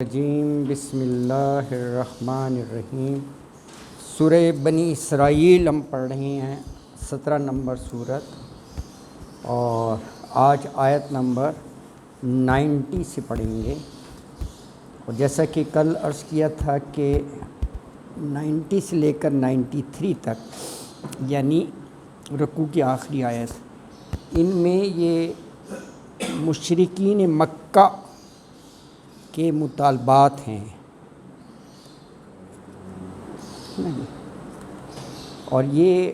الرجیم بسم اللہ الرحمن الرحیم۔ سورہ بنی اسرائیل ہم پڑھ رہے ہیں 17 نمبر سورت، اور آج آیت نمبر 90 سے پڑھیں گے۔ اور جیسا کہ کل عرض کیا تھا کہ 90 سے لے کر 93 تک یعنی رکوع کی آخری آیت، ان میں یہ مشرکین مکہ کے مطالبات ہیں، اور یہ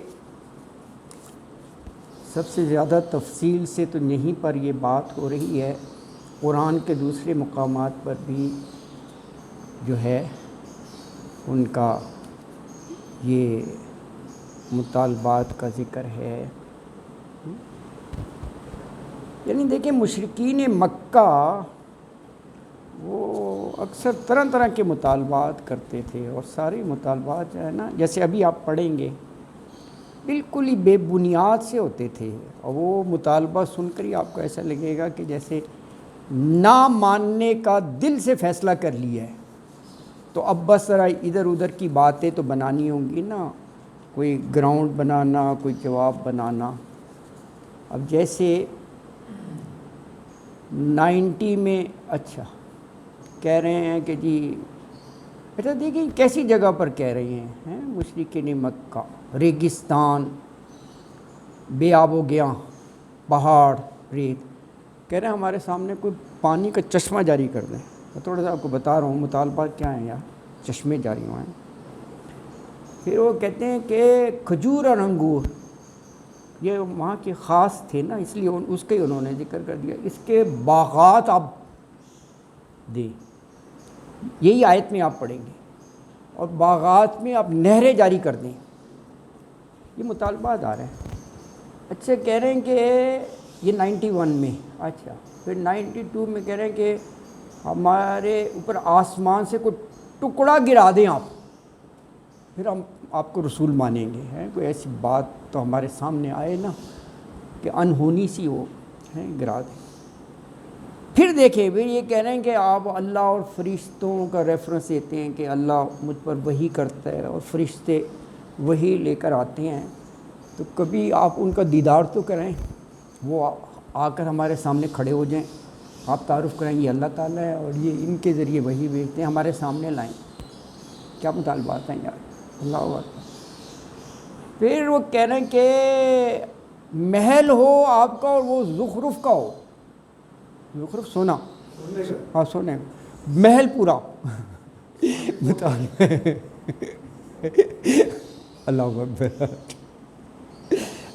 سب سے زیادہ تفصیل سے تو یہیں پر یہ بات ہو رہی ہے، قرآن کے دوسرے مقامات پر بھی جو ہے ان کا یہ مطالبات کا ذکر ہے۔ یعنی دیکھیں، مشرکین مکہ وہ اکثر طرح طرح کے مطالبات کرتے تھے، اور سارے مطالبات جو ہے نا، جیسے ابھی آپ پڑھیں گے، بالکل ہی بے بنیاد سے ہوتے تھے، اور وہ مطالبہ سن کر ہی آپ کو ایسا لگے گا کہ جیسے نہ ماننے کا دل سے فیصلہ کر لیا ہے۔ تو اب بس ذرا ادھر ادھر کی باتیں تو بنانی ہوں گی نا، کوئی گراؤنڈ بنانا، کوئی جواب بنانا۔ اب جیسے 90 میں اچھا کہہ رہے ہیں کہ جی بیٹا دیکھیں کیسی جگہ پر کہہ رہے ہیں مشرکین مکہ، ریگستان، بے آب و گیاں، پہاڑ، ریت، کہہ رہے ہیں ہمارے سامنے کوئی پانی کا چشمہ جاری کر دیں۔ میں تھوڑا سا آپ کو بتا رہا ہوں مطالبات کیا ہیں یار، چشمے جاری ہوئے ہیں۔ پھر وہ کہتے ہیں کہ کھجور اور انگور یہ وہاں کے خاص تھے نا، اس لیے اس کے انہوں نے ذکر کر دیا، اس کے باغات آپ دیں، یہی آیت میں آپ پڑھیں گے، اور باغات میں آپ نہریں جاری کر دیں، یہ مطالبات آ رہے ہیں۔ اچھا کہہ رہے ہیں کہ یہ 91 میں، اچھا پھر 92 میں کہہ رہے ہیں کہ ہمارے اوپر آسمان سے کوئی ٹکڑا گرا دیں آپ، پھر ہم آپ کو رسول مانیں گے۔ ہیں کوئی ایسی بات تو ہمارے سامنے آئے نا کہ انہونی سی ہو، ہیں گرا دیں۔ پھر دیکھیں پھر یہ کہہ رہے ہیں کہ آپ اللہ اور فرشتوں کا ریفرنس دیتے ہیں کہ اللہ مجھ پر وحی کرتا ہے اور فرشتے وحی لے کر آتے ہیں، تو کبھی آپ ان کا دیدار تو کریں، وہ آ کر ہمارے سامنے کھڑے ہو جائیں، آپ تعارف کریں یہ اللہ تعالیٰ ہے اور یہ ان کے ذریعے وحی بھیجتے ہیں، ہمارے سامنے لائیں۔ کیا مطالبات ہیں یار، اللہ اکبر۔ پھر وہ کہہ رہے ہیں کہ محل ہو آپ کا اور وہ زخرف کا ہو، زخرف سونا، ہاں سونے، محل پورا اللہ اکبر،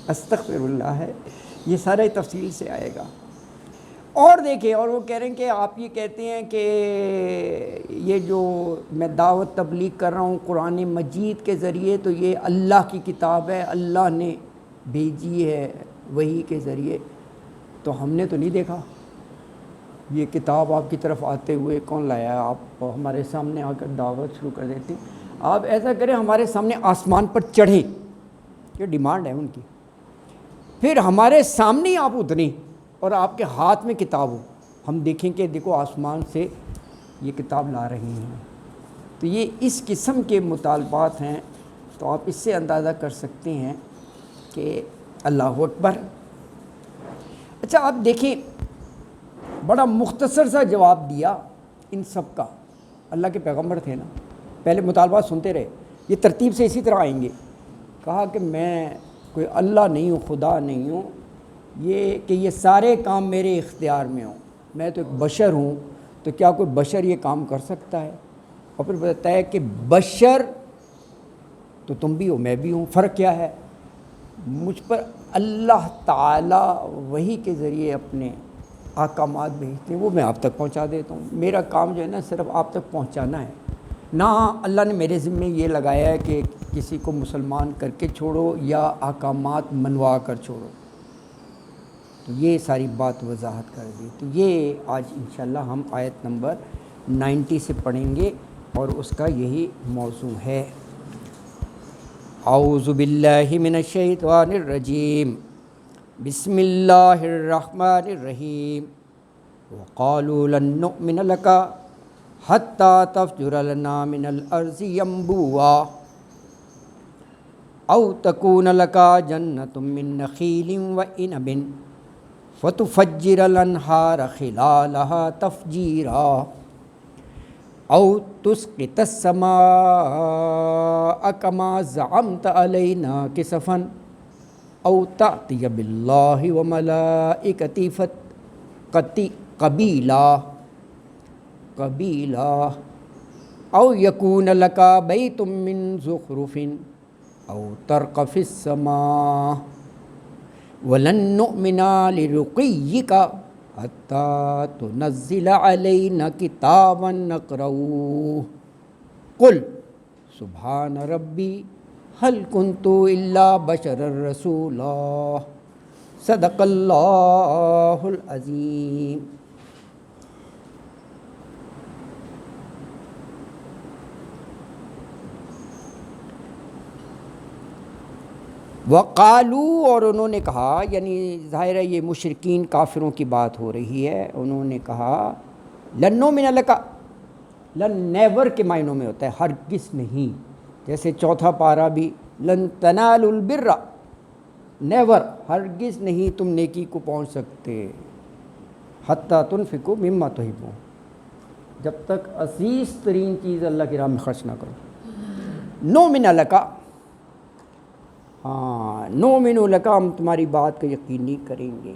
استغفر اللہ ہے، یہ سارے تفصیل سے آئے گا۔ اور دیکھیں، اور وہ کہہ رہے ہیں کہ آپ یہ کہتے ہیں کہ یہ جو میں دعوت تبلیغ کر رہا ہوں قرآن مجید کے ذریعے، تو یہ اللہ کی کتاب ہے، اللہ نے بھیجی ہے وحی کے ذریعے، تو ہم نے تو نہیں دیکھا یہ کتاب آپ کی طرف آتے ہوئے، کون لایا ہے؟ آپ ہمارے سامنے آ کر دعوت شروع کر دیتے ہیں۔ آپ ایسا کریں ہمارے سامنے آسمان پر چڑھیں، یہ ڈیمانڈ ہے ان کی، پھر ہمارے سامنے آپ اتریں اور آپ کے ہاتھ میں کتاب ہو، ہم دیکھیں کہ دیکھو آسمان سے یہ کتاب لا رہے ہیں۔ تو یہ اس قسم کے مطالبات ہیں، تو آپ اس سے اندازہ کر سکتے ہیں کہ اللہ اکبر۔ اچھا آپ دیکھیں، بڑا مختصر سا جواب دیا ان سب کا، اللہ کے پیغمبر تھے نا، پہلے مطالبات سنتے رہے، یہ ترتیب سے اسی طرح آئیں گے۔ کہا کہ میں کوئی اللہ نہیں ہوں، خدا نہیں ہوں، یہ کہ یہ سارے کام میرے اختیار میں ہوں، میں تو ایک بشر ہوں، تو کیا کوئی بشر یہ کام کر سکتا ہے؟ اور پھر بتایا ہے کہ بشر تو تم بھی ہو میں بھی ہوں، فرق کیا ہے؟ مجھ پر اللہ تعالیٰ وحی کے ذریعے اپنے احکامات بھیجتے ہیں، وہ میں آپ تک پہنچا دیتا ہوں، میرا کام جو ہے نا صرف آپ تک پہنچانا ہے، نہ اللہ نے میرے ذمے یہ لگایا ہے کہ کسی کو مسلمان کر کے چھوڑو یا احکامات منوا کر چھوڑو۔ تو یہ ساری بات وضاحت کر دی۔ تو یہ آج انشاءاللہ ہم آیت نمبر 90 سے پڑھیں گے، اور اس کا یہی موضوع ہے۔ اعوذ باللہ من الشیطان الرجیم، بسم اللہ الرحمن الرحیم۔ وقالوا لن نؤمن لك حتی تفجر لنا من الارض ینبوعا او تکون لکا جنۃ من نخیل وعنب فتفجر الانہار خلالها تفجیرا او تسقط السماء کما زعمت علینا کسفا او تأتی باللہ وملائکتہ قبیلا او یکون لکا بیت من زخرف او ترق فی السماء ولن نؤمن لرقیک حتی تنزل علینا کتابا نقرؤہ قل سبحان ربی هل کنت الا بشرا رسولا صدق اللہ العظیم. وقالو، اور انہوں نے کہا، یعنی ظاہر ہے یہ مشرکین کافروں کی بات ہو رہی ہے. انہوں نے کہا لن نؤمن لک، لن نیور کے معنوں میں ہوتا ہے ہرگز نہیں. جیسے چوتھا پارہ بھی لن تنالوا البر، نیور، ہرگز نہیں تم نیکی کو پہنچ سکتے، حتی تنفقوا مما تحبون، جب تک عزیز ترین چیز اللہ کی راہ میں خرچ نہ کرو. نؤمن لک، ہاں نؤمن لک، ہم تمہاری بات کو یقین نہیں کریں گے.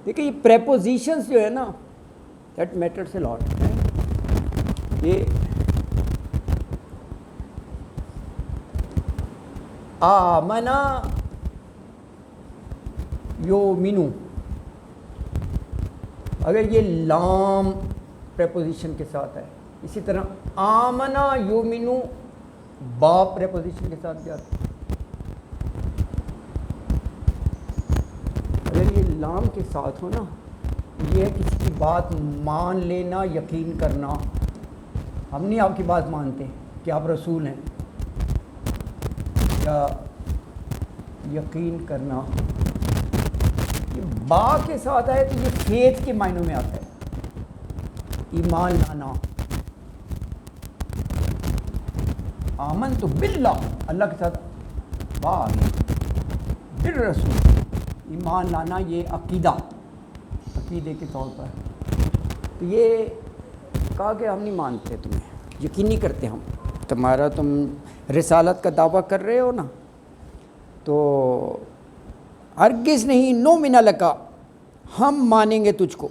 دیکھیں یہ پریپوزیشنز جو ہے نا، دیٹ میٹرس اے لاٹ. یہ آمنا یومنو، اگر یہ لام پریپوزیشن کے ساتھ ہے، اسی طرح آمنا یومنو با پریپوزیشن کے ساتھ جاتا ہے. اگر یہ لام کے ساتھ ہو نا، یہ ہے کسی کی بات مان لینا، یقین کرنا. ہم نہیں آپ کی بات مانتے کہ آپ رسول ہیں، یا یقین کرنا. یہ با کے ساتھ ہے تو یہ فیتھ کے معنوں میں آتا ہے، ایمان لانا. آمن تو باللہ، اللہ کے ساتھ با بالرسول، ایمان لانا، یہ عقیدے کے طور پر. تو یہ کہا کہ ہم نہیں مانتے تمہیں، یقین نہیں کرتے ہم تمہارا، تم رسالت کا دعویٰ کر رہے ہو نا، تو ہرگز نہیں نؤمن لک، ہم مانیں گے تجھ کو،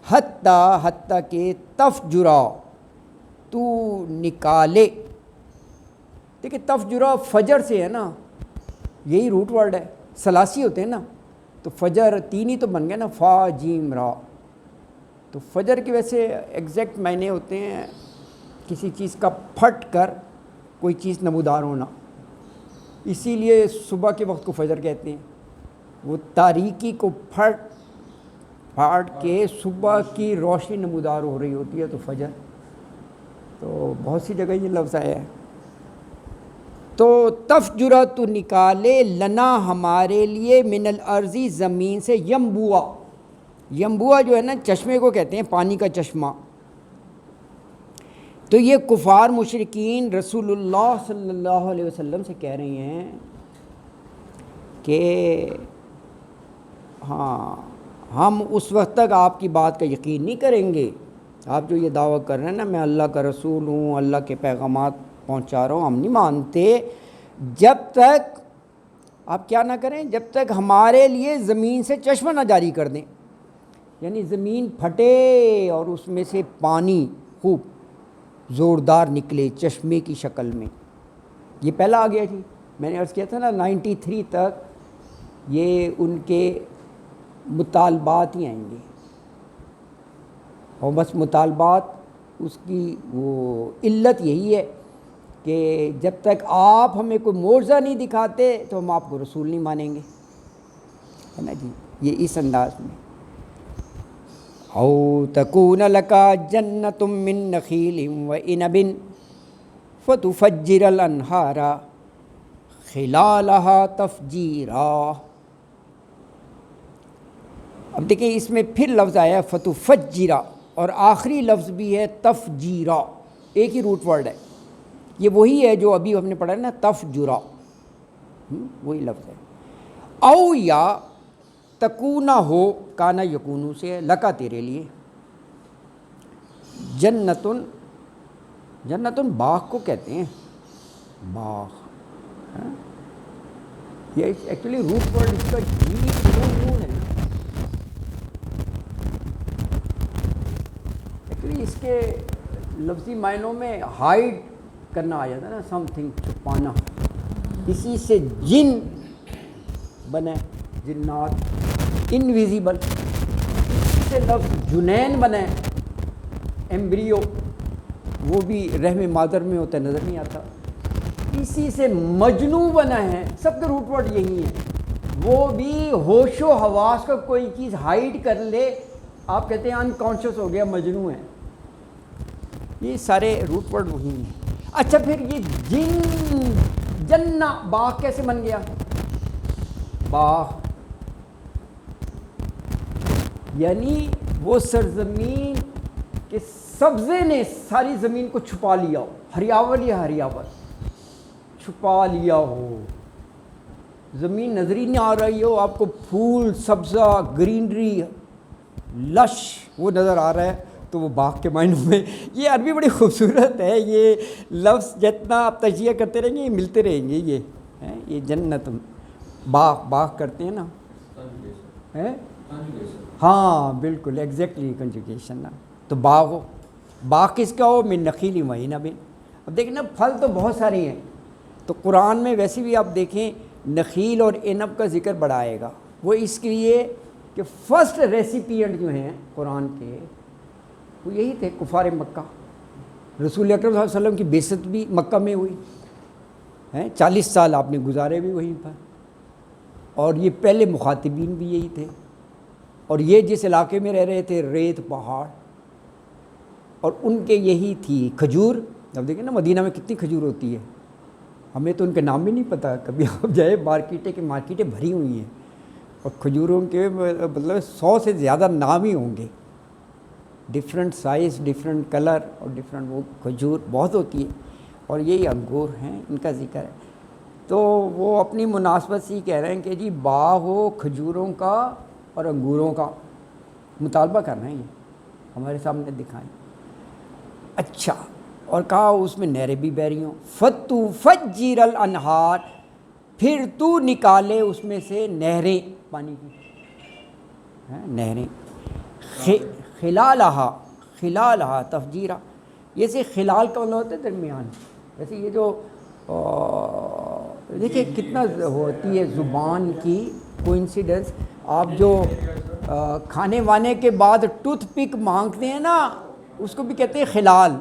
حتیٰ کہ تفجرا، تو نکالے. دیکھیں تفجرا فجر سے ہے نا، یہی روٹ ورڈ ہے، ثلاثی ہوتے ہیں نا، تو فجر تین ہی تو بن گئے نا، فا جیم را. تو فجر کے ویسے ایگزیکٹ معنی ہوتے ہیں کسی چیز کا پھٹ کر کوئی چیز نمودار ہونا، اسی لیے صبح کے وقت کو فجر کہتے ہیں. وہ تاریکی کو پھاڑ کے صبح کی روشنی نمودار ہو رہی ہوتی ہے تو فجر. تو بہت سی جگہ یہ لفظ آیا ہے. تو تفجرا، تو نکالے، لنا ہمارے لیے، من الارضی زمین سے، ینبوعا، ینبوعا جو ہے نا چشمے کو کہتے ہیں، پانی کا چشمہ. تو یہ کفار مشرکین رسول اللہ صلی اللہ علیہ وسلم سے کہہ رہے ہیں کہ ہاں ہم اس وقت تک آپ کی بات کا یقین نہیں کریں گے. آپ جو یہ دعویٰ کر رہے ہیں نا، میں اللہ کا رسول ہوں، اللہ کے پیغامات پہنچا رہا ہوں، ہم نہیں مانتے جب تک آپ کیا نہ کریں، جب تک ہمارے لیے زمین سے چشمہ نہ جاری کر دیں. یعنی زمین پھٹے اور اس میں سے پانی خوب زوردار نکلے چشمے کی شکل میں. یہ پہلا آ گیا جی، میں نے عرض کیا تھا نا 93 تک یہ ان کے مطالبات ہی آئیں گے، اور بس مطالبات، اس کی وہ علت یہی ہے کہ جب تک آپ ہمیں کوئی معجزہ نہیں دکھاتے تو ہم آپ کو رسول نہیں مانیں گے، ہے نا جی. یہ اس انداز میں او تکون لکا جنۃ من نخیل وعنب فتفجر الانہار خلالها تفجیرا. اب دیکھیں اس میں پھر لفظ آیا فتفجرا، اور آخری لفظ بھی ہے تفجیرا، ایک ہی روٹ ورڈ ہے، یہ وہی ہے جو ابھی ہم نے پڑھا ہے نا تفجرا، وہی لفظ ہے۔ او یا تکونا ہو، کانا یکونو سے ہے، لکا تیرے لیے، جنتن، جنتن باغ کو کہتے ہیں، باغ، یہ ایکچولی روٹ ورڈ اس کا جی ہے نا، ایکچولی اس کے لفظی معنوں میں ہائڈ کرنا آ جاتا ہے نا، سم تھنگ، چھپانا، اسی سے جن بنے، جنات، انویزیبل، اسی سے لفظ جنین بنے، ایمبریو، وہ بھی رحم مادر میں ہوتا ہے، نظر نہیں آتا، اسی سے مجنو بنا ہے، سب کے روٹ ورڈ یہی ہیں، وہ بھی ہوش و حواس کا کوئی چیز ہائڈ کر لے، آپ کہتے ہیں انکانشیس ہو گیا، مجنو ہے، یہ سارے روٹ ورڈ وہی ہیں۔ اچھا پھر یہ جن، جنہ، باغ کیسے بن گیا؟ باغ یعنی وہ سرزمین کہ سبزے نے ساری زمین کو چھپا لیا ہو، ہریاول یا ہریاول چھپا لیا ہو، زمین نظر ہی نہیں آ رہی ہو آپ کو، پھول، سبزہ، گرینری، لش وہ نظر آ رہا ہے، تو وہ باغ کے معنوں میں، یہ عربی بڑی خوبصورت ہے، یہ لفظ جتنا آپ تجزیہ کرتے رہیں گے یہ ملتے رہیں گے، یہ جنت، باغ، باغ کرتے ہیں نا، ہاں بالکل ایگزیکٹلی کنجوگیشن نا، تو باغ ہو، باغ کس کا ہو؟ من نخیل وہین ابن، اب دیکھیں نا پھل تو بہت سارے ہیں، تو قرآن میں ویسے بھی آپ دیکھیں نخیل اور عنب کا ذکر بڑا آئے گا، وہ اس کے لیے کہ فرسٹ ریسیپینٹ جو ہیں قرآن کے وہ یہی تھے کفار مکہ، رسول اکرم صلی اللہ علیہ وسلم کی بعثت بھی مکہ میں ہوئی ہیں، 40 سال آپ نے گزارے بھی وہیں پر، اور یہ پہلے مخاطبین بھی یہی تھے، اور یہ جس علاقے میں رہ رہے تھے ریت پہاڑ، اور ان کے یہی تھی کھجور، اب دیکھیں نا مدینہ میں کتنی کھجور ہوتی ہے، ہمیں تو ان کے نام بھی نہیں پتہ، کبھی آپ جائے مارکیٹیں بھری ہوئی ہیں، اور کھجوروں کے مطلب 100 سے زیادہ نام ہی ہوں گے، ڈفرینٹ سائز، ڈفرینٹ کلر، اور ڈفرینٹ وہ کھجور بہت ہوتی ہے، اور یہی انگور ہیں ان کا ذکر ہے، تو وہ اپنی مناسبت سے کہہ رہے ہیں کہ جی باغ ہو کھجوروں کا اور انگوروں کا، مطالبہ کر رہے ہیں یہ ہمارے سامنے دکھائیں۔ اچھا، اور کہا اس میں نہریں بھی بہ رہی ہوں، فتو فجر الانہار، پھر تو نکالے اس میں سے نہریں، پانی کی نہریں، خلالہا، خلالہا تفجیرا، یہ سے خلال کا مطلب ہوتا ہے درمیان، ویسے یہ جو دیکھیں کتنا ہوتی ہے زبان کی کوئنسیڈنس، آپ جو کھانے وانے کے بعد ٹوتھ پک مانگتے ہیں نا اس کو بھی کہتے ہیں خلال،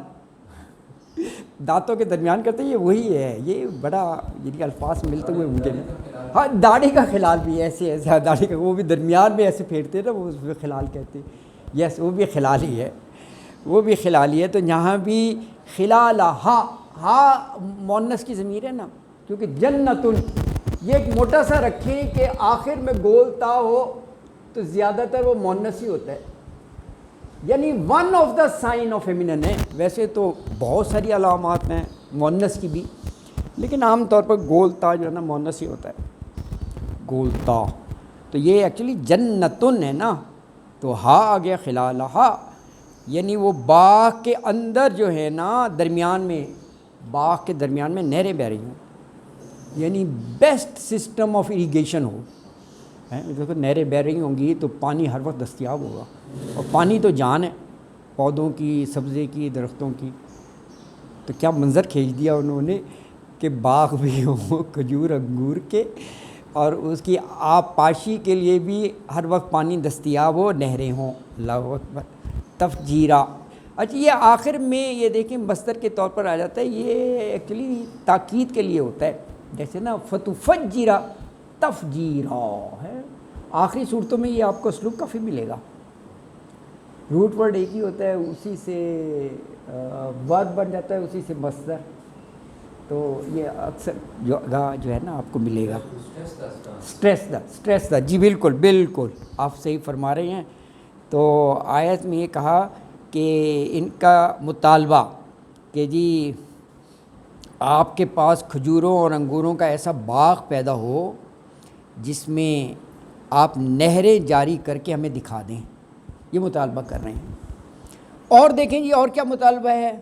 دانتوں کے درمیان کرتے ہیں، یہ وہی ہے، یہ بڑا یہ الفاظ ملتے ہوئے ممکن ہے، ہاں داڑھی کا خلال بھی ایسے ایسے، داڑھی کا وہ بھی درمیان میں ایسے پھیرتے ہیں نا، وہ اس میں خلال کہتے ہیں، یس وہ بھی خلال ہی ہے، وہ بھی خلال ہی ہے، تو یہاں بھی خلالہ، ہاں مؤنث کی ضمیر ہے نا، کیونکہ جنتن یہ ایک موٹا سا رکھیں کہ آخر میں گول تا ہو تو زیادہ تر وہ مؤنث ہی ہوتا ہے، یعنی one of the sign of feminine ہے، ویسے تو بہت ساری علامات ہیں مؤنث کی بھی، لیکن عام طور پر گول تا جو ہے نا مؤنث ہی ہوتا ہے، گول تا، تو یہ ایکچولی جنتن ہے نا، تو ہا آ گیا خلالہا، یعنی وہ باغ کے اندر جو ہے نا درمیان میں، باغ کے درمیان میں نہریں بہ رہی ہوں، یعنی بیسٹ سسٹم آف اریگیشن ہو، دیکھو نہریں بہ رہی ہوں گی تو پانی ہر وقت دستیاب ہوگا، اور پانی تو جان ہے پودوں کی، سبزے کی، درختوں کی، تو کیا منظر کھینچ دیا انہوں نے کہ باغ بھی ہوں کھجور انگور کے، اور اس کی آب پاشی کے لیے بھی ہر وقت پانی دستیاب ہو، نہریں ہوں، اللہ اکبر، تفجیرا۔ اچھا یہ آخر میں یہ دیکھیں مصدر کے طور پر آ جاتا ہے، یہ ایکچولی تاکید کے لیے ہوتا ہے، جیسے نا فتفجرا تفجیرا ہے، آخری صورتوں میں یہ آپ کو اسلوب کافی ملے گا، روٹ ورڈ ایک ہی ہوتا ہے، اسی سے ورب بن جاتا ہے، اسی سے مصدر، تو یہ اکثر جو ہے نا آپ کو ملے گا، اسٹریس دا، جی بالکل بالکل آپ صحیح فرما رہے ہیں، تو آیت میں یہ کہا کہ ان کا مطالبہ کہ جی آپ کے پاس کھجوروں اور انگوروں کا ایسا باغ پیدا ہو جس میں آپ نہریں جاری کر کے ہمیں دکھا دیں، یہ مطالبہ کر رہے ہیں۔ اور دیکھیں جی اور کیا مطالبہ ہے،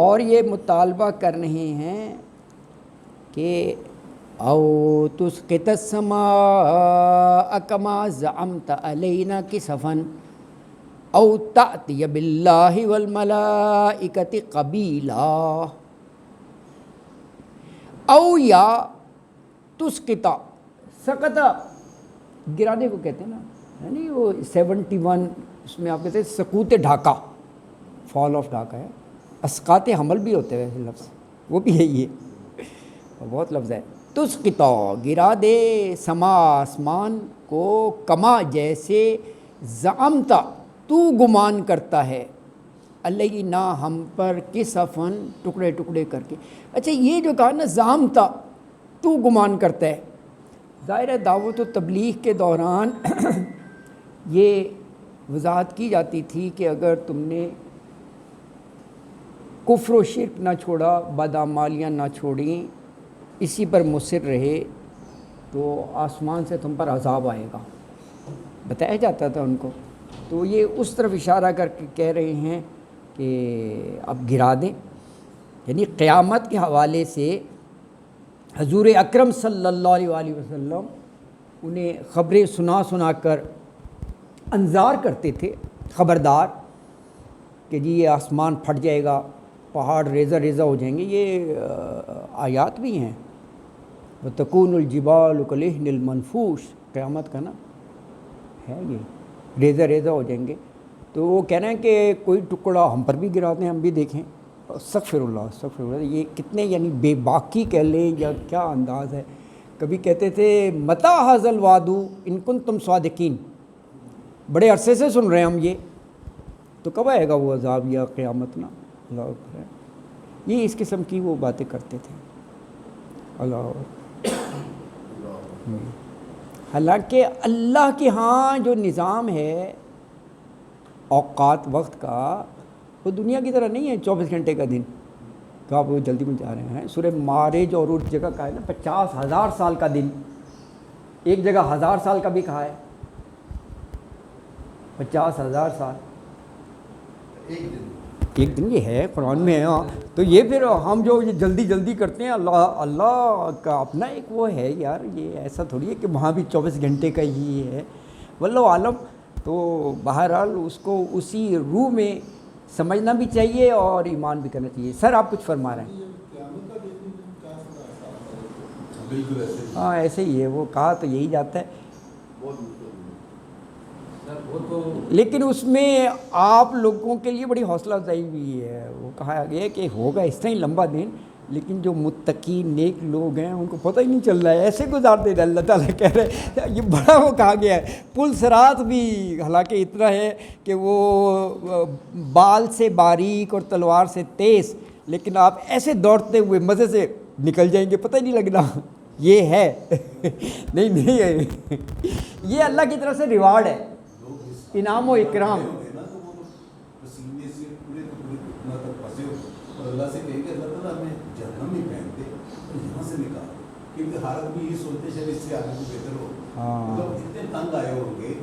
اور یہ مطالبہ کر رہے ہیں کہ او تسقط السماء کما زعمت علینا کسفا او تأتی باللہ والملائکۃ قبیلا، او یا تسقطا، سقطا گرانے کو کہتے ہیں نا، یعنی وہ 71 اس میں آپ کہتے ہیں سقوط ڈھاکہ، فال آف ڈھاکہ ہے، اسقاط حمل بھی ہوتے ہیں ویسے لفظ، وہ بھی ہے، یہ بہت لفظ ہے۔ تسقطا گرا دے سما آسمان کو، کما جیسے زعمتا تو گمان کرتا ہے، علینا ہم پر، کسفن ٹکڑے ٹکڑے کر کے۔ اچھا یہ جو کہا نا زعمتا تو گمان کرتا ہے، ظاہر ہے دعوت و تبلیغ کے دوران یہ وضاحت کی جاتی تھی کہ اگر تم نے کفر و شرک نہ چھوڑا، بدعمالیاں نہ چھوڑیں، اسی پر مصر رہے تو آسمان سے تم پر عذاب آئے گا، بتایا جاتا تھا ان کو۔ تو یہ اس طرف اشارہ کر کے کہہ رہے ہیں کہ اب گرا دیں، یعنی قیامت کے حوالے سے حضور اکرم صلی اللہ علیہ وآلہ وسلم انہیں خبریں سنا کر انذار کرتے تھے، خبردار کہ جی یہ آسمان پھٹ جائے گا، پہاڑ ریزہ ریزہ ہو جائیں گے، یہ آیات بھی ہیں، وَتَكُونُ الْجِبَالُ كَالْعِهْنِ الْمَنْفُوشِ، قیامت کا نا ہے، یہ ریزہ ریزہ ہو جائیں گے۔ تو وہ کہہ رہے ہیں کہ کوئی ٹکڑا ہم پر بھی گرا دیں، ہم بھی دیکھیں۔ استغفر اللہ استغفر اللہ، یہ کتنے یعنی بے باکی کہہ لیں یا کیا انداز ہے۔ کبھی کہتے تھے متی ھذا الوعد ان کنتم صادقین، بڑے عرصے سے سن رہے ہیں ہم، یہ تو کب آئے گا وہ عذاب یا قیامت نا، اللہ اکبر۔ یہ اس قسم کی وہ باتیں کرتے تھے، اللہ۔ حالانکہ اللہ کے ہاں جو نظام ہے اوقات وقت کا، وہ دنیا کی طرح نہیں ہے 24 گھنٹے کا دن کہ آپ وہ جلدی میں جا رہے ہیں۔ سورہ معارج اور اس جگہ کا ہے نا 50,000 سال کا دن، ایک جگہ 1000 سال کا بھی کہا ہے، 50,000 سال ایک دن یہ ہے قرآن میں ہے۔ ہاں تو یہ پھر ہم جو یہ جلدی جلدی کرتے ہیں، اللہ کا اپنا ایک وہ ہے یار، یہ ایسا تھوڑی ہے کہ وہاں بھی 24 گھنٹے کا ہی ہے، واللہ عالم۔ تو بہرحال اس کو اسی روح میں سمجھنا بھی چاہیے اور ایمان بھی کرنا چاہیے۔ سر آپ کچھ فرما رہے ہیں؟ ہاں ایسے ہی ہے، وہ کہا تو یہی جاتا ہے، لیکن اس میں آپ لوگوں کے لیے بڑی حوصلہ افزائی بھی ہے۔ وہ کہا گیا کہ ہوگا اس طرح ہی لمبا دن، لیکن جو متقی نیک لوگ ہیں ان کو پتہ ہی نہیں چل رہا ہے، ایسے گزار دے رہے، اللہ تعالیٰ کہہ رہے ہیں۔ یہ بڑا وہ کہا گیا ہے، پل صراط بھی حالانکہ اتنا ہے کہ وہ بال سے باریک اور تلوار سے تیز، لیکن آپ ایسے دوڑتے ہوئے مزے سے نکل جائیں گے، پتہ ہی نہیں لگنا۔ یہ ہے نہیں ہے، یہ اللہ کی طرف سے ریوارڈ ہے، انعام و اکرام۔ اللہ سے کہیں کہ اللہ تعالیٰ ہمیں جہنم نہیں پہنتے، یہاں سے نکال، کیونکہ ہر آدمی یہ سوچتے شاید اس سے آگے کو بہتر ہو، مطلب اتنے تنگ آئے ہوں گے،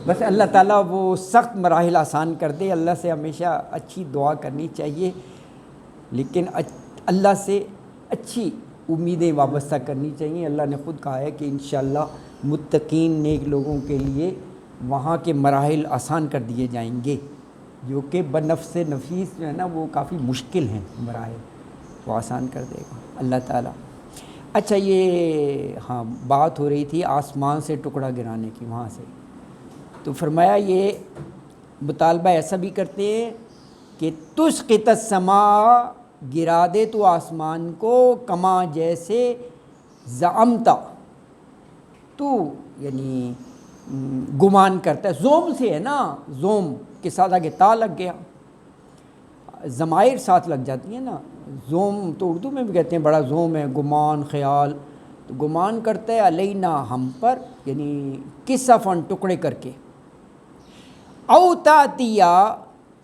بس اللہ تعالیٰ وہ سخت مراحل آسان کر دے۔ اللہ سے ہمیشہ اچھی دعا کرنی چاہیے، لیکن اللہ سے اچھی امیدیں وابستہ کرنی چاہیے۔ اللہ نے خود کہا ہے کہ انشاءاللہ متقین نیک لوگوں کے لیے وہاں کے مراحل آسان کر دیے جائیں گے، جو کہ بنفس نفیس جو ہے نا وہ کافی مشکل ہیں مراحل، وہ آسان کر دے گا اللہ تعالیٰ۔ اچھا یہ ہاں بات ہو رہی تھی آسمان سے ٹکڑا گرانے کی، وہاں سے تو فرمایا یہ مطالبہ ایسا بھی کرتے ہیں کہ تسقط السماء، گرا دے تو آسمان کو، کما جیسے زعمتا تو یعنی گمان کرتا ہے، زوم سے ہے نا، زوم کے ساتھ آگے تا لگ گیا، ضمائر ساتھ لگ جاتی ہیں نا، زوم تو اردو میں بھی کہتے ہیں بڑا زوم ہے، گمان خیال، تو گمان کرتا ہے علینا ہم پر، یعنی کسفن ٹکڑے کر کے، او تاتیا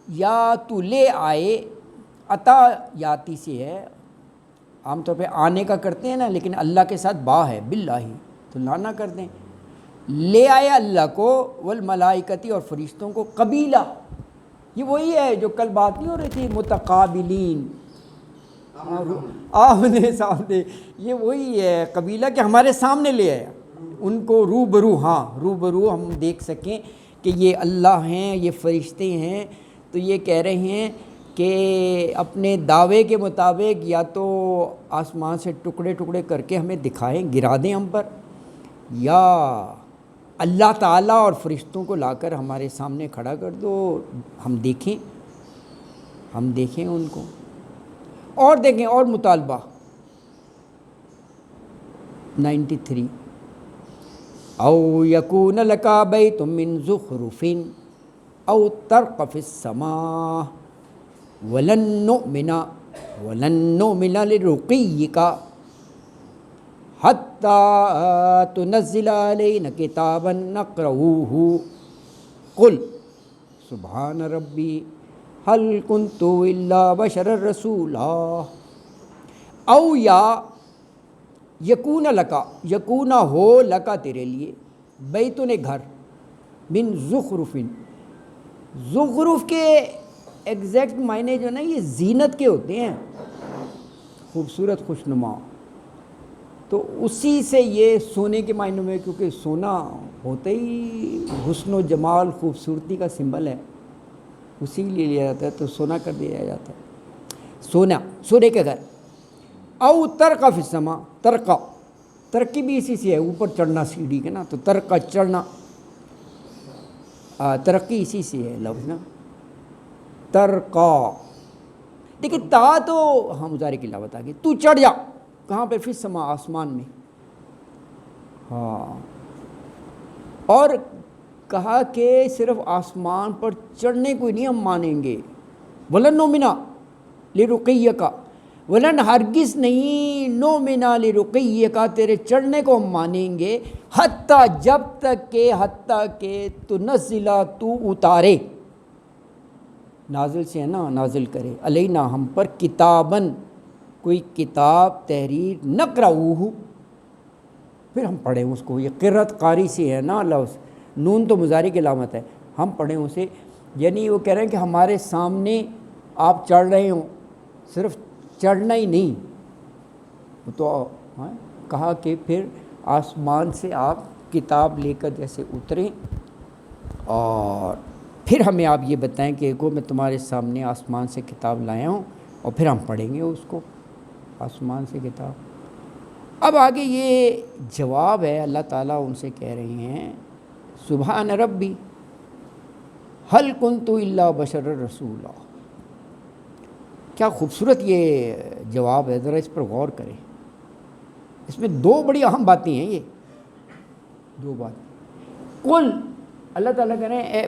یا تو لے آئے، عطا یاتی سے ہے، عام طور پہ آنے کا کرتے ہیں نا، لیکن اللہ کے ساتھ با ہے، باللہ تو لانا کر دیں، لے آئے اللہ کو، والملائکتی اور فرشتوں کو، قبیلہ، یہ وہی ہے جو کل بات نہیں ہو رہی تھی، متقابلین، آمنے سامنے، یہ وہی ہے قبیلہ کہ ہمارے سامنے لے آیا ان کو روبرو، ہاں روبرو ہم دیکھ سکیں کہ یہ اللہ ہیں، یہ فرشتے ہیں، تو یہ کہہ رہے ہیں کہ اپنے دعوے کے مطابق یا تو آسمان سے ٹکڑے ٹکڑے کر کے ہمیں دکھائیں، گرا دیں ہم پر، یا اللہ تعالیٰ اور فرشتوں کو لا کر ہمارے سامنے کھڑا کر دو، ہم دیکھیں ان کو، اور دیکھیں اور مطالبہ 93، او یکون لکا بیت من زخرف او ترق فی السماء ولن نؤمن لرقیک حتی تنزل علینا کتابا نقرؤہ قل سبحان ربی هل کنت الا بشر رسولا، او یا یکون لکا، یکون ہو لکا تیرے لیے، بیتن گھر، من زخرف، زخرف کے ایگزیکٹ معنی جو نا یہ زینت کے ہوتے ہیں، خوبصورت خوشنما، تو اسی سے یہ سونے کے معنوں میں، کیونکہ سونا ہوتا ہی حسن و جمال خوبصورتی کا سمبل ہے، اسی لیے لیا جاتا ہے، تو سونا کر دیا جاتا ہے، سونا، سونے کے گھر، او ترقا فی السماء، ترقا، ترقی بھی اسی سے ہے، اوپر چڑھنا سیڑھی کے نا، تو ترقا چڑھنا، ترقی اسی سے ہے لفظ نا، ترقا، لیکن تا تو ہاں مضارع کی علامت آ گئی، تو چڑھ جا، کہاں پہ؟ فی السماء، آسمان میں، ہاں، اور کہا کہ صرف آسمان پر چڑھنے کو نہیں ہم مانیں گے، ولن نؤمن لرقیک، ولن ہرگز نہیں، نؤمن لرقیک، تیرے چڑھنے کو ہم مانیں گے، حتیٰ جب تک کہ تنزل، تو اتارے، نازل سے ہے نا، نازل کرے، علینا ہم پر، کتاباً کوئی کتاب، تحریر، نقرؤہ پھر ہم پڑھیں اس کو، یہ قرۃ قاری سے ہے نا لفظ، نون تو مضارع کی علامت ہے، ہم پڑھیں اسے، یعنی وہ کہہ رہے ہیں کہ ہمارے سامنے آپ چڑھ رہے ہوں، صرف چڑھنا ہی نہیں، تو کہا کہ پھر آسمان سے آپ کتاب لے کر جیسے اتریں، اور پھر ہمیں آپ یہ بتائیں کہ کو میں تمہارے سامنے آسمان سے کتاب لایا ہوں، اور پھر ہم پڑھیں گے اس کو، آسمان سے کتاب۔ اب آگے یہ جواب ہے، اللہ تعالیٰ ان سے کہہ رہے ہیں، سبحان ربی هل کنت الا بشر رسولا، کیا خوبصورت یہ جواب ہے، ذرا اس پر غور کریں، اس میں دو بڑی اہم باتیں ہیں، یہ دو بات، قل، اللہ تعالیٰ کہہ رہے ہیں اے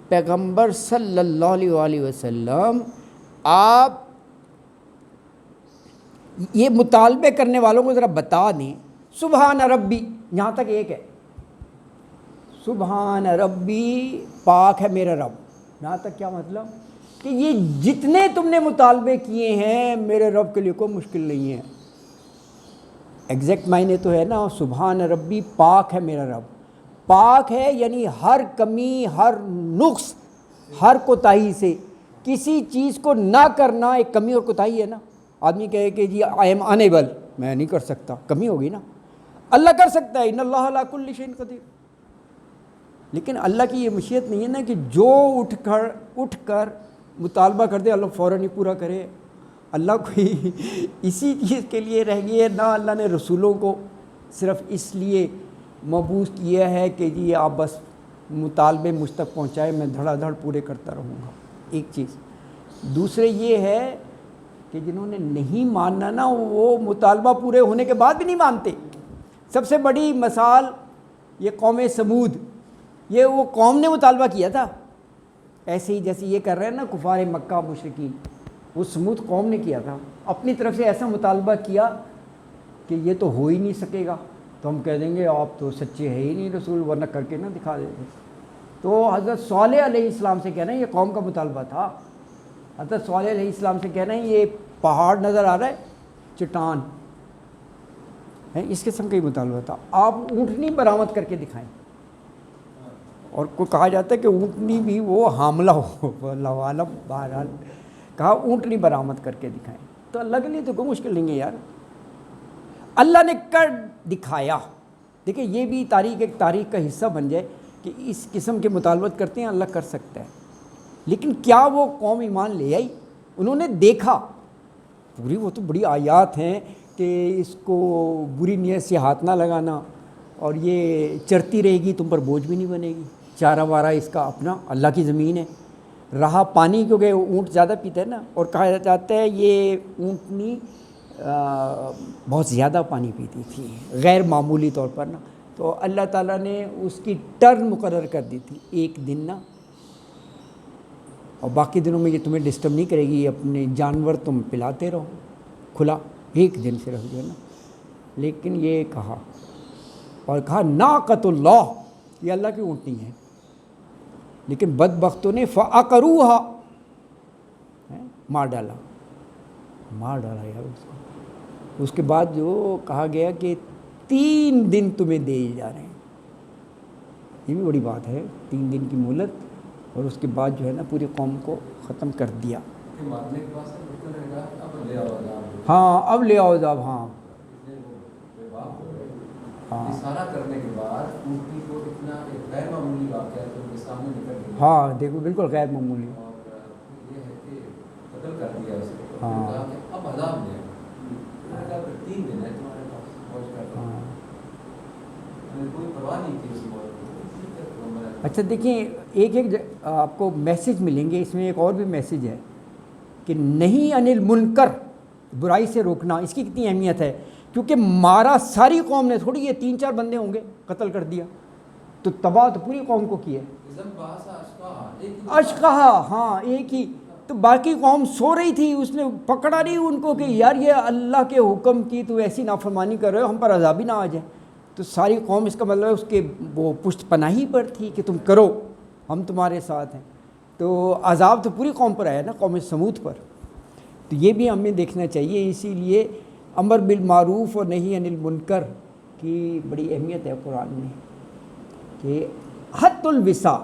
پیغمبر صلی اللہ علیہ وسلم، آپ یہ مطالبے کرنے والوں کو ذرا بتا دیں، سبحان ربی، یہاں تک ایک ہے، سبحان ربی، پاک ہے میرا رب، یہاں تک کیا مطلب کہ یہ جتنے تم نے مطالبے کیے ہیں میرے رب کے لیے کوئی مشکل نہیں ہے، ایگزیکٹ معنی تو ہے نا، سبحان ربی، پاک ہے میرا رب، پاک ہے یعنی ہر کمی، ہر نقص، ہر کوتاہی سے، کسی چیز کو نہ کرنا ایک کمی اور کوتاہی ہے نا، آدمی کہے کہ جی آئی ایم انیبل، میں نہیں کر سکتا، کمی ہوگی نا، اللہ کر سکتا ہے، ان اللہ علی کل شیء قدیر، لیکن اللہ کی یہ مشیت نہیں ہے نا کہ جو اٹھ کر مطالبہ کر دے اللہ فوراً ہی پورا کرے، اللہ کوئی اسی چیز کے لیے رہ گئی ہے نہ، اللہ نے رسولوں کو صرف اس لیے مبعوث کیا ہے کہ جی آپ بس مطالبے مجھ تک پہنچائے، میں دھڑا دھڑ پورے کرتا رہوں گا، ایک چیز، دوسرے یہ ہے کہ جنہوں نے نہیں ماننا نا، وہ مطالبہ پورے ہونے کے بعد بھی نہیں مانتے، سب سے بڑی مثال یہ قوم سمود، یہ وہ قوم نے مطالبہ کیا تھا، ایسے ہی جیسے یہ کر رہے ہیں نا کفار مکہ مشرکین، وہ سمود قوم نے کیا تھا، اپنی طرف سے ایسا مطالبہ کیا کہ یہ تو ہو ہی نہیں سکے گا، تو ہم کہہ دیں گے آپ تو سچے ہے ہی نہیں رسول، ورنہ کر کے نہ دکھا دیتے، تو حضرت صالح علیہ السلام سے کہنا ہے یہ قوم کا مطالبہ تھا، حضرت صالح علیہ السلام سے کہنا ہے یہ پہاڑ نظر آ رہا ہے، چٹان ہے، اس قسم کا ہی مطالبہ تھا، آپ اونٹنی برآمد کر کے دکھائیں۔ اور کو کہا جاتا ہے کہ اونٹنی بھی وہ حاملہ ہو، اللہ عالم، بہرحال کہا اونٹنی برآمد کر کے دکھائیں۔ تو اللہ کے لیے تو کوئی مشکل نہیں ہے یار، اللہ نے کر دکھایا۔ دیکھیں یہ بھی ایک تاریخ کا حصہ بن جائے کہ اس قسم کے مطالبت کرتے ہیں، اللہ کر سکتا ہے، لیکن کیا وہ قوم ایمان لے آئی؟ انہوں نے دیکھا پوری، وہ تو بڑی آیات ہیں کہ اس کو بری نیت سے ہاتھ نہ لگانا، اور یہ چرتی رہے گی تم پر بوجھ بھی نہیں بنے گی، چارہ وارہ اس کا اپنا، اللہ کی زمین ہے، رہا پانی کیونکہ اونٹ زیادہ پیتا ہے نا، اور کہا جاتا ہے یہ اونٹنی بہت زیادہ پانی پیتی تھی غیر معمولی طور پر نا، تو اللہ تعالیٰ نے اس کی ٹرن مقرر کر دی تھی، ایک دن نا، اور باقی دنوں میں یہ تمہیں ڈسٹرب نہیں کرے گی، اپنے جانور تم پلاتے رہو کھلا، ایک دن صرف جو ہے نا۔ لیکن یہ کہا، اور کہا ناقۃ اللہ، یہ اللہ کی اونٹنی ہے، لیکن بدبختوں نے فعقروہا، مار ڈالا یار اس کو۔ اس کے بعد جو کہا گیا کہ 3 دن تمہیں دیے جا رہے ہیں، یہ بھی بڑی بات ہے، 3 دن کی مہلت، اور اس کے بعد جو ہے نا پوری قوم کو ختم کر دیا۔ ہاں اب لے آؤ عذاب، ہاں سارا کرنے کے بعد اونٹنی کو اتنا ایک غیر معمولی واقعہ تو ان کے سامنے نکل گیا، ہاں دیکھو بالکل غیر معمولی، اور یہ ہے کہ قتل کر دیا اس کو، ہاں کہا کہ اب عذاب لے، میں نے کہا 3 دن ہے تمہارے پاس فوج کا، ہاں۔ کوئی پرواہ نہیں تھی اس موت کی۔ اچھا دیکھیں، ایک آپ کو میسج ملیں گے اس میں، ایک اور بھی میسج ہے کہ نہیں عن المنکر، برائی سے روکنا، اس کی کتنی اہمیت ہے، کیونکہ مارا ساری قوم نے، تھوڑی یہ 3-4 بندے ہوں گے قتل کر دیا، تو تباہ تو پوری قوم کو کی ہے، اشقہا، ہاں ایک ہی، تو باقی قوم سو رہی تھی، اس نے پکڑا نہیں ان کو کہ یار یہ اللہ کے حکم کی تو ایسی نافرمانی کر رہے ہو، ہم پر عذاب ہی نہ آ جائے، تو ساری قوم، اس کا مطلب ہے اس کے وہ پشت پناہی پر تھی کہ تم کرو، ہم تمہارے ساتھ ہیں، تو عذاب تو پوری قوم پر آیا نا، قوم سمود پر۔ تو یہ بھی ہمیں دیکھنا چاہیے، اسی لیے امر بالمعروف اور نہی عن المنکر کی بڑی اہمیت ہے قرآن میں، کہ حد الوسع،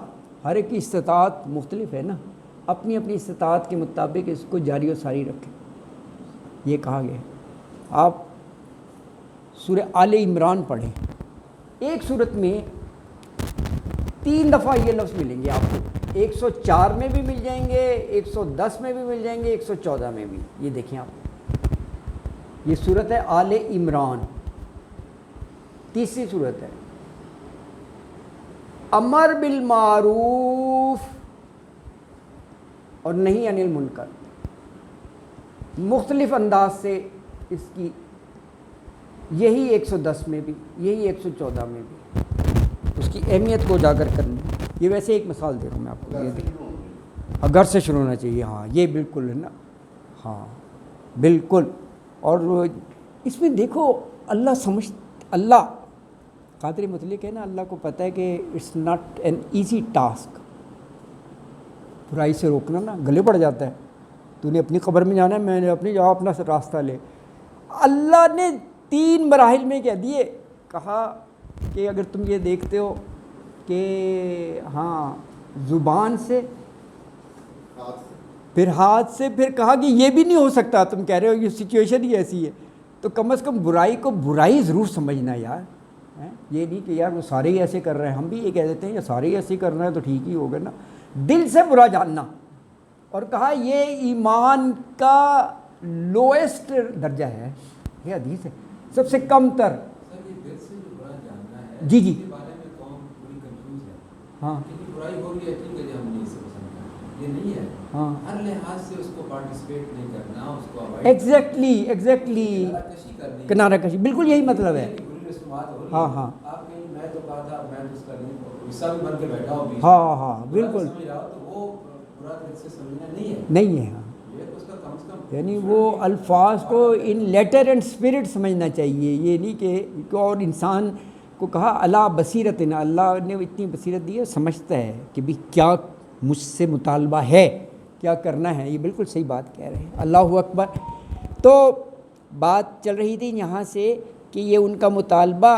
ہر ایک کی استطاعت مختلف ہے نا، اپنی اپنی استطاعت کے مطابق اس کو جاری و ساری رکھیں، یہ کہا گیا۔ آپ سورہ آل عمران پڑھیں، ایک صورت میں 3 دفعہ یہ لفظ ملیں گے آپ کو، 104 میں بھی مل جائیں گے، 110 میں بھی مل جائیں گے، 114 میں بھی۔ یہ دیکھیں آپ، یہ صورت ہے آل عمران، تیسری صورت ہے، امر بالمعروف اور نہی عن المنکر، مختلف انداز سے اس کی، یہی 110 میں بھی، یہی 114 میں بھی، اس کی اہمیت کو اجاگر کرنی۔ یہ ویسے ایک مثال دے رہا ہوں میں آپ کو، یہ گھر سے شروع ہونا چاہیے، ہاں یہ بالکل ہے نا، ہاں بالکل۔ اور اس میں دیکھو اللہ قادر مطلق ہے نا، اللہ کو پتہ ہے کہ it's not an easy task, برائی سے روکنا نا، گلے پڑ جاتا ہے، تو نے اپنی قبر میں جانا ہے، میں نے اپنی جگہ اپنا راستہ لے۔ اللہ نے 3 مراحل میں کہہ دیے، کہا کہ اگر تم یہ دیکھتے ہو کہ ہاں زبان سے، پھر ہاتھ سے، پھر کہا کہ یہ بھی نہیں ہو سکتا، تم کہہ رہے ہو یہ سچویشن ہی ایسی ہے، تو کم از کم برائی کو برائی ضرور سمجھنا یار، یہ نہیں کہ یار وہ سارے ہی ایسے کر رہے ہیں، ہم بھی یہ کہہ دیتے ہیں یہ سارے ہی ایسے کر رہے ہیں تو ٹھیک ہی ہوگا نا، دل سے برا جاننا۔ اور کہا یہ ایمان کا لوئسٹ درجہ ہے، یہ حدیث ہے، سب سے کم تر۔ جی جی ہاں برائی ہو رہی ہے ٹھیک ہے جی، ہم نہیں اسے پسند کرتے، یہ نہیں ہے، ہاں ہر لحاظ سے اس کو پارٹیسپیٹ نہیں کرنا، اس کو ایگزیکٹلی کنارہ کشی، بالکل یہی مطلب ہے، ہاں ہاں آپ کہیں میں تو کہا تھا میں تو اس کا حصہ بھی بن کے بیٹھا ہوں، ہاں ہاں بالکل سمجھ رہا ہو تو وہ برا دل سے سمجھنا نہیں ہے، نہیں ہے، ہاں یہ اس کا کم سے کم، یعنی وہ الفاظ کو ان لیٹر اینڈ اسپرٹ سمجھنا چاہیے، یہ نہیں کہ اور انسان کو کہا اللہ بصیرت، اللہ نے اتنی بصیرت دی ہے، سمجھتا ہے کہ بھی کیا مجھ سے مطالبہ ہے، کیا کرنا ہے. یہ بالکل صحیح بات کہہ رہے ہیں. اللہ اکبر. تو بات چل رہی تھی یہاں سے کہ یہ ان کا مطالبہ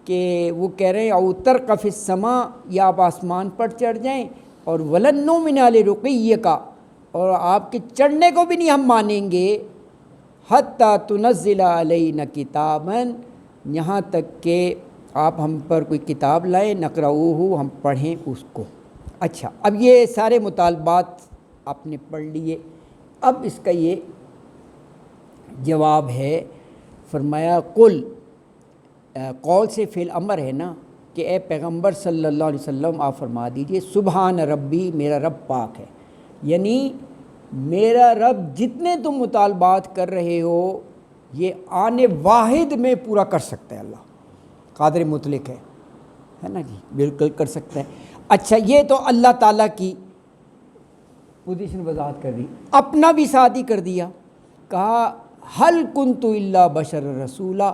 کہ وہ کہہ رہے ہیں اوتر کف السما، یا آپ آسمان پر چڑھ جائیں، اور ولن نؤمن لرقیہ کا، اور آپ کے چڑھنے کو بھی نہیں ہم مانیں گے، حتی تنزل علینا کتابا، یہاں تک کہ آپ ہم پر کوئی کتاب لائیں، نقرؤہ، ہم پڑھیں اس کو. اچھا، اب یہ سارے مطالبات آپ نے پڑھ لیے. اب اس کا یہ جواب ہے، فرمایا قل، قول سے فعل امر ہے نا، کہ اے پیغمبر صلی اللہ علیہ وسلم آپ فرما دیجئے سبحان ربی، میرا رب پاک ہے. یعنی میرا رب جتنے تم مطالبات کر رہے ہو یہ آنے واحد میں پورا کر سکتا ہے. اللہ قادر مطلق ہے نا جی، بالکل کر سکتا ہے. اچھا، یہ تو اللہ تعالیٰ کی پوزیشن وضاحت کر دی. اپنا بھی ساتھ ہی کر دیا، کہا حل کنت الا بشر رسولا،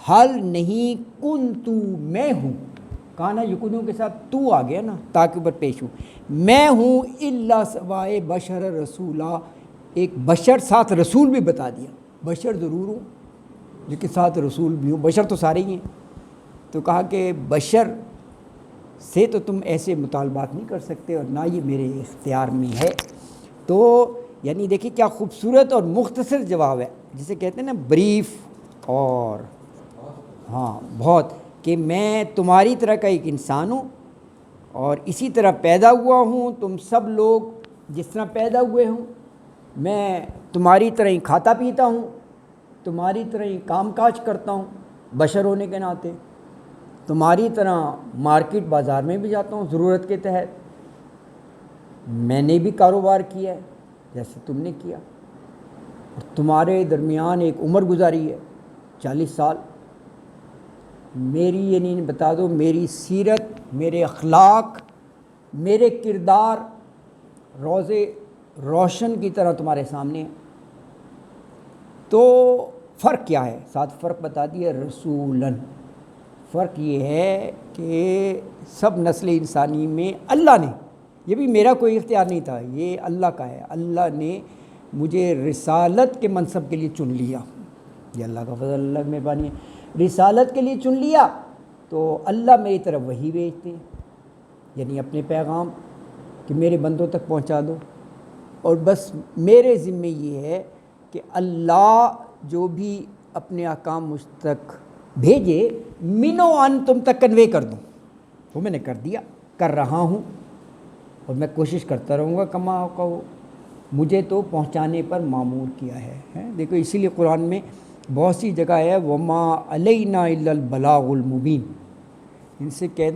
حل نہیں کنت، میں ہوں، کہنا یکونوں کے ساتھ تو آ گیا نا تاکہ اوپر پیش ہوں، میں ہوں الا سوائے بشر رسولا، ایک بشر ساتھ رسول بھی بتا دیا. بشر ضرور ہوں لیکن ساتھ رسول بھی ہوں، بشر تو سارے ہی ہیں. تو کہا کہ بشر سے تو تم ایسے مطالبات نہیں کر سکتے اور نہ یہ میرے اختیار میں ہے. تو یعنی دیکھیں کیا خوبصورت اور مختصر جواب ہے، جسے کہتے ہیں نا بریف، اور ہاں بہت، کہ میں تمہاری طرح کا ایک انسان ہوں اور اسی طرح پیدا ہوا ہوں، تم سب لوگ جس طرح پیدا ہوئے ہوں، میں تمہاری طرح ہی کھاتا پیتا ہوں، تمہاری طرح ہی کام کاج کرتا ہوں بشر ہونے کے ناطے، تمہاری طرح مارکیٹ بازار میں بھی جاتا ہوں ضرورت کے تحت، میں نے بھی کاروبار کیا ہے جیسے تم نے کیا، اور تمہارے درمیان ایک عمر گزاری ہے 40 سال. میری یعنی بتا دو میری سیرت، میرے اخلاق، میرے کردار روز روشن کی طرح تمہارے سامنے ہے. تو فرق کیا ہے؟ ساتھ فرق بتا دیا رسولاً. فرق یہ ہے کہ سب نسل انسانی میں اللہ نے، یہ بھی میرا کوئی اختیار نہیں تھا، یہ اللہ کا ہے، اللہ نے مجھے رسالت کے منصب کے لیے چن لیا. یہ اللہ کا فضل، اللہ کی مہربانی ہے. رسالت کے لیے چن لیا تو اللہ میری طرف وحی بھیجتے ہیں، یعنی اپنے پیغام کہ میرے بندوں تک پہنچا دو. اور بس میرے ذمہ یہ ہے کہ اللہ جو بھی اپنے احکام مجھ تک بھیجے منو ان تم تک کنوے کر دوں. وہ میں نے کر دیا، کر رہا ہوں، اور میں کوشش کرتا رہوں گا کما کو مجھے تو پہنچانے پر معمور کیا ہے. دیکھو اسی لیے قرآن میں بہت سی جگہ ہے وما علینا الا البلاغ المبین، ان سے کہہ دیں